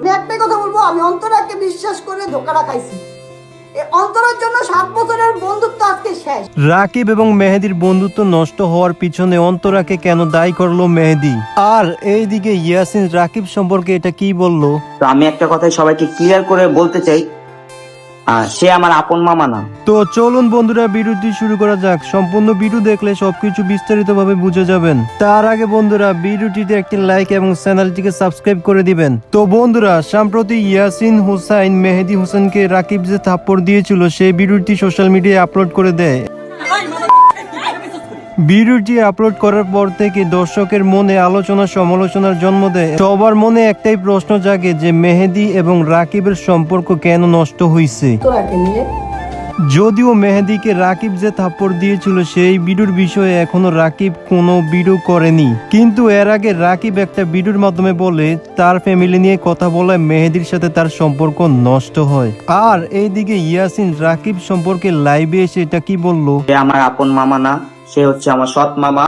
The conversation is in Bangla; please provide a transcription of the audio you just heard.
আমি একটাই কথা বলবো, আমি অন্তরাকে বিশ্বাস করে ধোকাটা খাইছি। এই অন্তরার জন্য 7 বছরের বন্ধুত্ব আজকে শেষ। রাকিব এবং মেহেদির বন্ধুত্ব নষ্ট হওয়ার পিছনে অন্তরাকে কেন দায়ী করলো মেহেদি? আর এইদিকে ইয়াসিন রাকিব সম্পর্কে এটা কি বললো? তো আমি একটা কথাই সবাইকে ক্লিয়ার করে বলতে চাই, সে আমার আপন মামা না। তো চলুন বন্ধুরা ভিডিওটি শুরু করা যাক। সম্পূর্ণ ভিডিও দেখলে সবকিছু বিস্তারিত ভাবে বুঝে যাবেন। তার আগে বন্ধুরা ভিডিওটিতে একটি লাইক এবং চ্যানেলটিকে সাবস্ক্রাইব করে দিবেন। তো বন্ধুরা, সম্প্রতি ইয়াসিন হুসাইন মেহেদি হোসেনকে রাকিব যে থাপ্পড় দিয়েছিল সেই ভিডিওটি সোশ্যাল মিডিয়ায় আপলোড করে দেয়। ভিডিওটি আপলোড করার পর থেকে দর্শকের মনে আলোচনা সমালোচনার জন্ম দেয়। সবার মনে একটাই প্রশ্ন জাগে যে মেহেদি এবং রাকিবের সম্পর্ক কেন নষ্ট হয়েছে। অন্তরাকে নিয়ে যদিও মেহেদিকে রাকিব যে থাপ্পড় দিয়েছিল সেই ভিডিওর বিষয়ে এখনো রাকিব কোনো ভিডিও করেনি, কিন্তু এর আগে রাকিব একটা ভিডিওর মাধ্যমে বলে তার ফ্যামিলি নিয়ে কথা বলায় মেহেদির সাথে তার সম্পর্ক নষ্ট হয়। আর এইদিকে ইয়াসিন রাকিব সম্পর্কে লাইভে এসে এটা কি বললো? সে আমার আপন মামা না, সে হচ্ছে আমার সৎ মামা।